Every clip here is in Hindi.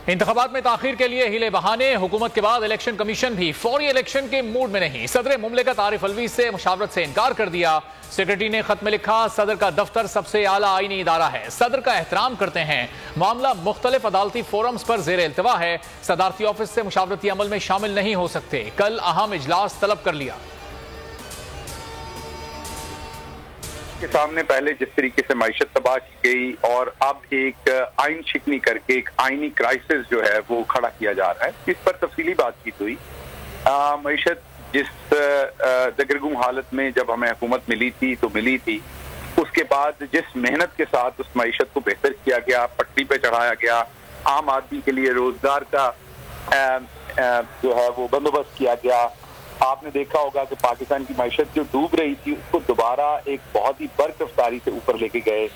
इंतखाबात में ताखीर के लिए हिले बहाने। हुकूमत के बाद इलेक्शन कमीशन भी फौरी इलेक्शन के मूड में नहीं। सदर मुमलिकत आरिफ अलवी से मुशावरत से इनकार कर दिया। सेक्रेटरी ने खत में लिखा, सदर का दफ्तर सबसे आला आईनी इदारा है, सदर का एहतराम करते हैं। मामला मुख्तलिफ अदालती फोरम्स पर जेर इल्तवा है। सदारती ऑफिस से मुशावरती अमल में शामिल नहीं हो सकते। कल अहम इजलास तलब कर लिया। के सामने पहले जिस तरीके से मईशत तबाह की गई और अब एक आइन शिकनी करके एक आइनी क्राइसिस जो है वो खड़ा किया जा रहा है, इस पर तफसीली बातचीत हुई। मईशत जिस दगरगुम हालत में जब हमें हुकूमत मिली थी तो मिली थी, उसके बाद जिस मेहनत के साथ उस मईशत को बेहतर किया गया, पटरी पे चढ़ाया गया, आम आदमी के लिए रोजगार का जो है वो बंदोबस्त किया गया। आपने देखा होगा कि पाकिस्तान की मईशत जो डूब रही थी उसको दोबारा एक बहुत ही बर्क रफ्तारी से ऊपर लेके गए।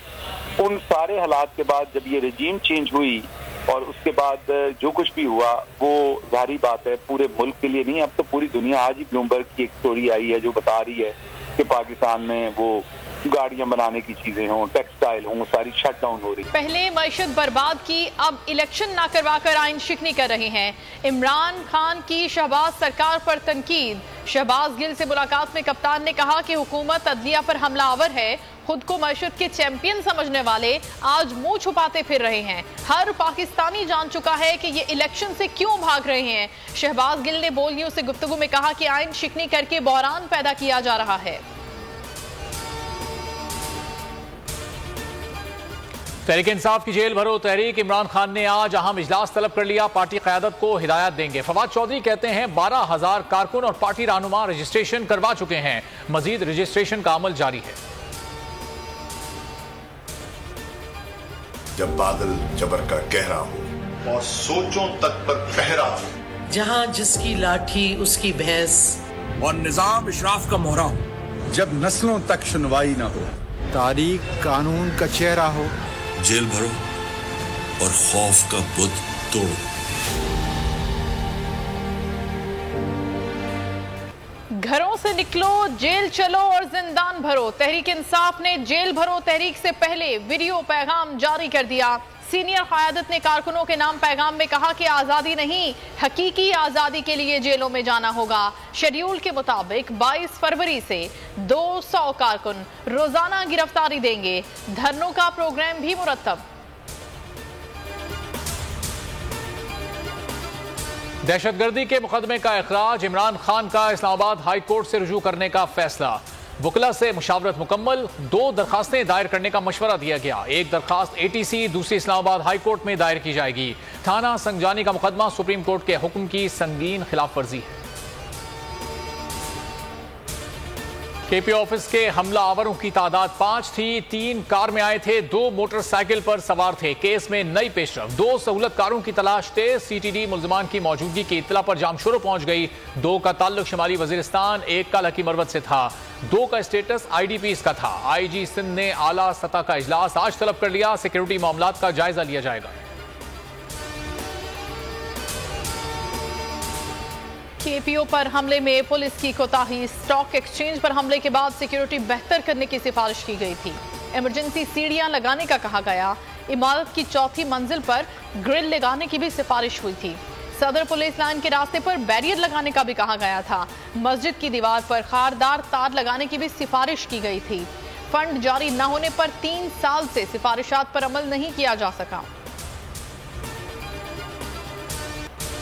उन सारे हालात के बाद जब ये रजीम चेंज हुई और उसके बाद जो कुछ भी हुआ वो जाहिर बात है पूरे मुल्क के लिए नहीं, अब तो पूरी दुनिया, आज ही ब्लूमबर्ग की एक स्टोरी आई है जो बता रही है कि पाकिस्तान में वो गाड़ियां बनाने की चीजें हों, टेक्सटाइल हों, सारी शट डाउन हो रही। पहले मईशत बर्बाद की, अब इलेक्शन ना करवाकर आइन शिकनी कर रहे हैं। इमरान खान की शहबाज सरकार पर तनकीद। शहबाज गिल से मुलाकात में कप्तान ने कहा कि हुकूमत अदलिया पर हमलावर है। खुद को मईशत के चैंपियन समझने वाले आज मुंह छुपाते फिर रहे हैं। हर पाकिस्तानी जान चुका है कि ये इलेक्शन से क्यों भाग रहे हैं। शहबाज गिल ने बोल न्यूज से गुफ्तगू में कहा कि आइन शिकनी करके बहरान पैदा किया जा रहा है। तहरीक इंसाफ की जेल भरो तहरीक। इमरान खान ने आज अहम इजलास तलब कर लिया। पार्टी क़यादत को हिदायत देंगे। फवाद चौधरी कहते हैं 12,000 कारकुन और पार्टी रहनुमा रजिस्ट्रेशन करवा चुके हैं। मजीद रजिस्ट्रेशन का अमल जारी है। जब बादल जबर का गहरा हो और सोचों तक पर पहरा हो, जहां जिसकी लाठी उसकी भैंस और निजाम इशराफ का मोहरा हो, जब नस्लों तक सुनवाई न हो, तारीख कानून का चेहरा हो, जेल भरो और खौफ का बुत तोड़ो। घरों से निकलो, जेल चलो और जिंदान भरो। तहरीक इंसाफ ने जेल भरो तहरीक से पहले वीडियो पैगाम जारी कर दिया। सीनियर क़यादत ने कारकुनों के नाम पैगाम में कहा कि आज़ादी नहीं, हकीकी आज़ादी के लिए जेलों में जाना होगा। शेड्यूल के मुताबिक 22 फरवरी से 200 कारकुन रोजाना गिरफ्तारी देंगे। धरनों का प्रोग्राम भी मुरतब। दहशतगर्दी के मुकदमे का इखराज। इमरान खान का इस्लामाबाद हाई कोर्ट से रुजू करने का फैसला। वकला से मुशावरत मुकम्मल। 2 दरखास्तें दायर करने का मशवरा दिया गया। एक दरखास्त ATC, दूसरी इस्लामाबाद हाई कोर्ट में दायर की जाएगी। थाना संगजानी का मुकदमा सुप्रीम कोर्ट के हुक्म की संगीन खिलाफ वर्जी है। KPO ऑफिस के हमला आवरों की तादाद 5 थी। 3 कार में आए थे, 2 मोटरसाइकिल पर सवार थे। केस में नई पेशरफ। 2 सहूलतकारों की तलाश तेज। CTD मुल्जिमान की मौजूदगी की इत्तला पर जामशोरो पहुंच गई। 2 का ताल्लुक शुमाली वजीरिस्तान, 1 का लकी मरवत से था। 2 का स्टेटस IDPs का था। IG सिंध ने आला सतह का इजलास आज तलब कर लिया। सिक्योरिटी मामलात का जायजा लिया जाएगा। KPO पर हमले में पुलिस की कोताही। स्टॉक एक्सचेंज पर हमले के बाद सिक्योरिटी बेहतर करने की सिफारिश की गई थी। इमरजेंसी सीढ़ियां लगाने का कहा गया। इमारत की 4थी मंजिल पर ग्रिल लगाने की भी सिफारिश हुई थी। सदर पुलिस लाइन के रास्ते पर बैरियर लगाने का भी कहा गया था। मस्जिद की दीवार पर खारदार तार लगाने की भी सिफारिश की गई थी। फंड जारी न होने पर 3 साल से सिफारिशात पर अमल नहीं किया जा सका।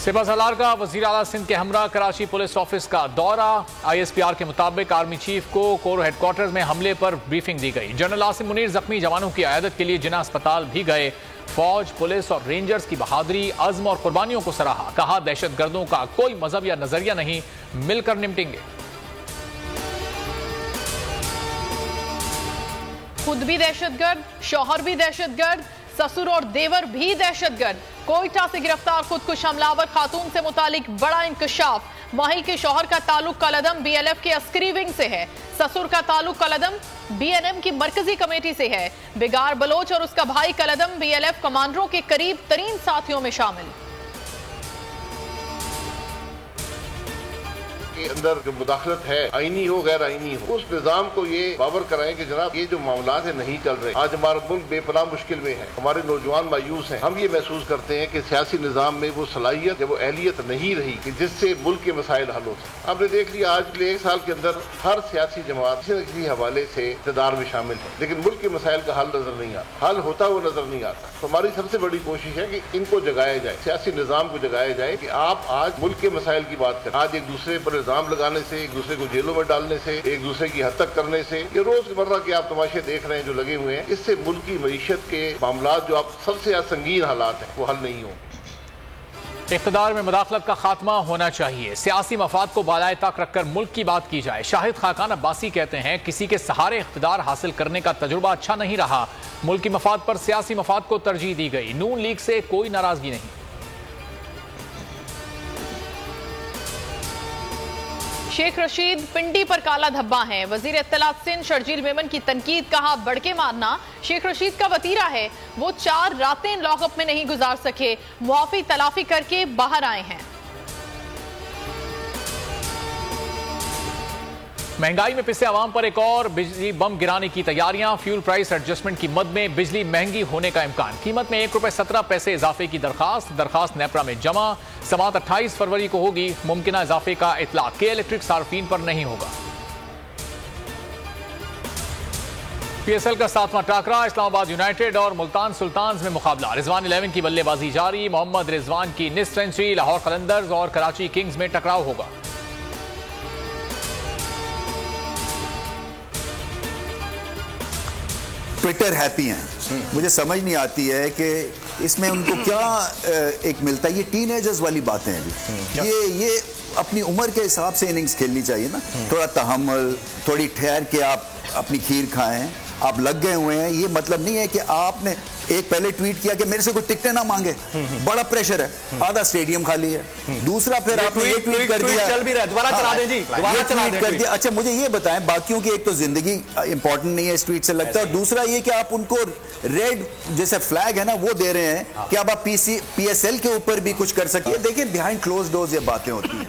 सिपा सलार का वज़ीर आला सिंध के हमरा कराची पुलिस ऑफिस का दौरा। ISPR के मुताबिक आर्मी चीफ को कोर हेडक्वार्टर्स में हमले पर ब्रीफिंग दी गई। जनरल आसिम मुनीर जख्मी जवानों की आयादत के लिए जिना अस्पताल भी गए। फौज, पुलिस और रेंजर्स की बहादुरी, अज़्म और कुर्बानियों को सराहा। कहा दहशतगर्दों का कोई मजहब या नजरिया नहीं, मिलकर निपटेंगे। खुद भी दहशतगर्द, शौहर भी दहशतगर्द, ससुर और देवर भी दहशतगर्द। कोयटा से गिरफ्तार खुदकुश हमलावर खातून से मुतालिक बड़ा इंकशाफ। माही के शौहर का ताल्लुक कलदम BLF के अस्करी विंग से है। ससुर का ताल्लुक कलदम BNM की मरकजी कमेटी से है। बिगार बलोच और उसका भाई कलदम BLF कमांडरों के करीब तरीन साथियों में शामिल। के अंदर जो मुदाखलत है, आईनी हो गैर आईनी हो, उस निजाम को ये बावर कराएं कि जनाब ये जो मामला है नहीं चल रहे। आज हमारा मुल्क बेपनाह मुश्किल में है, हमारे नौजवान मायूस हैं। हम ये महसूस करते हैं कि सियासी निजाम में वो सलाहियत, वो एहलियत नहीं रही कि जिससे मुल्क के मसाइल हल हो सके। आपने देख लिया आज पिछले 1 साल के अंदर हर सियासी जमात किसी न किसी हवाले से इक़्तिदार में शामिल है, लेकिन मुल्क के मसाइल का हल नजर नहीं आता, हल होता हुआ नजर नहीं आता। तो हमारी सबसे बड़ी कोशिश है कि इनको जगाया जाए, सियासी निजाम को जगाया जाए कि आप आज मुल्क के मसाइल की बात करें। आज एक दूसरे पर इल्जाम लगाने से, एक दूसरे को जेलों में डालने से, एक दूसरे की हद तक करने से, ये रोजमर्रा के आप तमाशे देख रहे हैं जो लगे हुए हैं, इससे मुल्क की मईशत के मामला जो आप सबसे ज्यादा संगीन हालात हैं वो हल नहीं होंगे। इक़्तिदार में मुदाखलत का खात्मा होना चाहिए, सियासी मफाद को बालाए ताक रखकर मुल्क की बात की जाए। शाहिद खाकान अब्बासी कहते हैं किसी के सहारे इक़्तिदार हासिल करने का तजुर्बा अच्छा नहीं रहा, मुल्क की मफाद पर सियासी मफाद को तरजीह दी गई। नून लीग से कोई नाराजगी नहीं। शेख रशीद पिंडी पर काला धब्बा है, वजीर इत्तलात सिंध शर्जील मेमन की तनकीद, कहा बढ़के मारना शेख रशीद का वतीरा है, वो 4 रातें लॉकअप में नहीं गुजार सके, मुआफी तलाफी करके बाहर आए हैं। महंगाई में पिसे अवाम पर एक और बिजली बम गिराने की तैयारियां, फ्यूल प्राइस एडजस्टमेंट की मद में बिजली महंगी होने का इम्कान, कीमत में ₹1.17 इजाफे की दरखास्त नेपरा में जमा, समात 28 फरवरी को होगी, मुमकिना इजाफे का इतलाक के इलेक्ट्रिक सार्फिन पर नहीं होगा। PSL का 7वां टाकरा, इस्लामाबाद यूनाइटेड और मुल्तान सुल्तान्स में मुकाबला, रिजवान 11 की बल्लेबाजी जारी, मोहम्मद रिजवान की निस्फ सेंचुरी, लाहौर कलंदर्स और कराची किंग्स में टकराव होगा। ट्विटर हैप्पी हैं, मुझे समझ नहीं आती है कि इसमें उनको क्या एक मिलता है। ये टीनेजर्स वाली बातें हैं, ये अपनी उम्र के हिसाब से इनिंग्स खेलनी चाहिए ना, थोड़ा तहम्मुल, थोड़ी ठहर के आप अपनी खीर खाएं। आप लग गए हुए हैं, ये मतलब नहीं है कि आपने एक पहले ट्वीट किया कि मेरे से कोई टिकटें ना मांगे, बड़ा प्रेशर है, आधा स्टेडियम खाली है। दूसरा फिर आपने ये ट्वीट कर दिया, चल भी रहा है, दोबारा चला दें जी, दोबारा चला दें कर दिया। अच्छा मुझे ये बताएं, बाकियों की एक तो जिंदगी इंपॉर्टेंट नहीं है इस ट्वीट से लगता है, और दूसरा ये कि आप उनको रेड जैसे फ्लैग है ना वो दे रहे हैं कि अब आप PSL के ऊपर भी कुछ कर सकिए। देखिए बिहाइंड क्लोज डोर्स ये बातें होती हैं।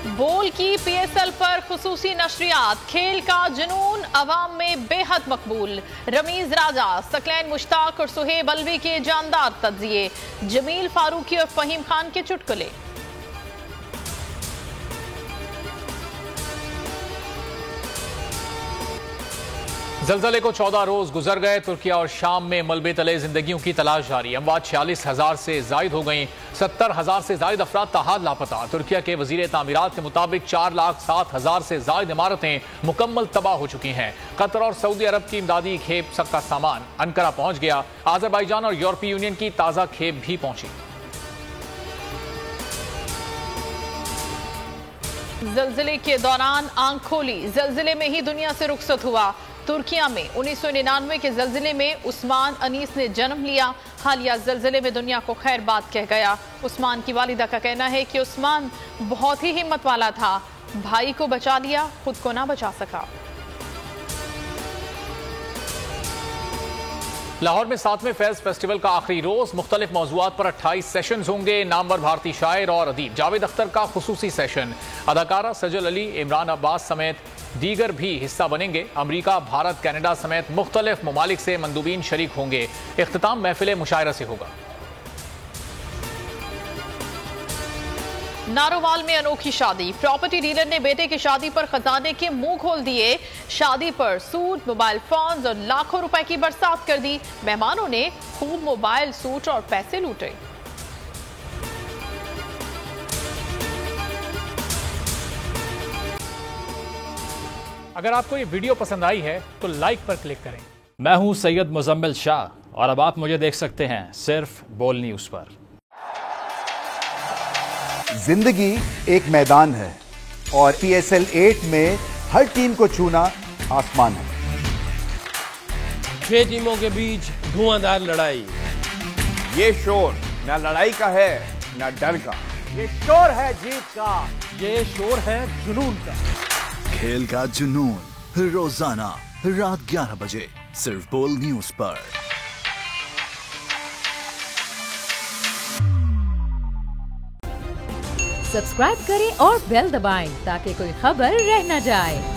बोल की PSL पर खुसूसी नशरियात, खेल का जुनून अवाम में बेहद मकबूल, रमीज राजा, सकलैन मुश्ताक और सुहेब अलवी के जानदार तज्जिए, जमील फारूकी और फहीम खान के चुटकुले। ज़लज़ले को 14 रोज गुजर गए, तुर्किया और शाम में मलबे तले जिंदगियों की तलाश जारी, अमवात 46,000 से जायद हो गई, 70,000 से जायद अफराद ताहाद लापता। तुर्किया के वजीर तामीरात के मुताबिक 4,07,000 से जायद इमारतें मुकम्मल तबाह हो चुकी हैं। कतर और सऊदी अरब की इमदादी खेप का सामान अनकरा पहुंच गया, आज़रबाईजान और यूरोपीय यूनियन की ताज़ा खेप भी पहुंची। ज़लज़ले के दौरान आंख खोली, ज़लज़ले में ही दुनिया से रुखसत हुआ। तुर्किया में 1999 के ज़लज़ले में उस्मान अनीस ने जन्म लिया, हालिया ज़लज़ले में दुनिया को खैर बात कह गया। उस्मान की वालिदा का कहना है कि उस्मान बहुत ही हिम्मत वाला था, भाई को बचा लिया, खुद को ना बचा सका। लाहौर में 7वें फैज़ फेस्टिवल का आखिरी रोज, मुख्तलिफ मौज़ूआत पर 28 सेशंस होंगे। नामवर भारतीय शायर और अदीब जावेद अख्तर का खुसूसी सेशन, अदाकारा सजल अली, इमरान अब्बास समेत दीगर भी हिस्सा बनेंगे। अमरीका, भारत, कनाडा समेत मुख्तलिफ ममालिक से मंदूबीन शरीक होंगे। इख्तिताम महफिल मुशायरा से होगा। नारोवाल में अनोखी शादी, प्रॉपर्टी डीलर ने बेटे की शादी पर खजाने के मुंह खोल दिए, शादी पर सूट, मोबाइल फोन्स और लाखों रुपए की बरसात कर दी। मेहमानों ने खूब मोबाइल, सूट और पैसे लूटे। अगर आपको ये वीडियो पसंद आई है तो लाइक पर क्लिक करें। मैं हूं सैयद मुजम्मिल शाह और अब आप मुझे देख सकते हैं सिर्फ बोल न्यूज पर। जिंदगी एक मैदान है और PSL 8 में हर टीम को छूना आसमान है। 6 टीमों के बीच धुआंधार लड़ाई, ये शोर ना लड़ाई का है ना डर का, ये शोर है जीत का, ये शोर है जुनून का। खेल का जुनून रोजाना रात 11 बजे सिर्फ बोल न्यूज पर। सब्सक्राइब करें और बेल दबाएं ताकि कोई खबर रह न जाए।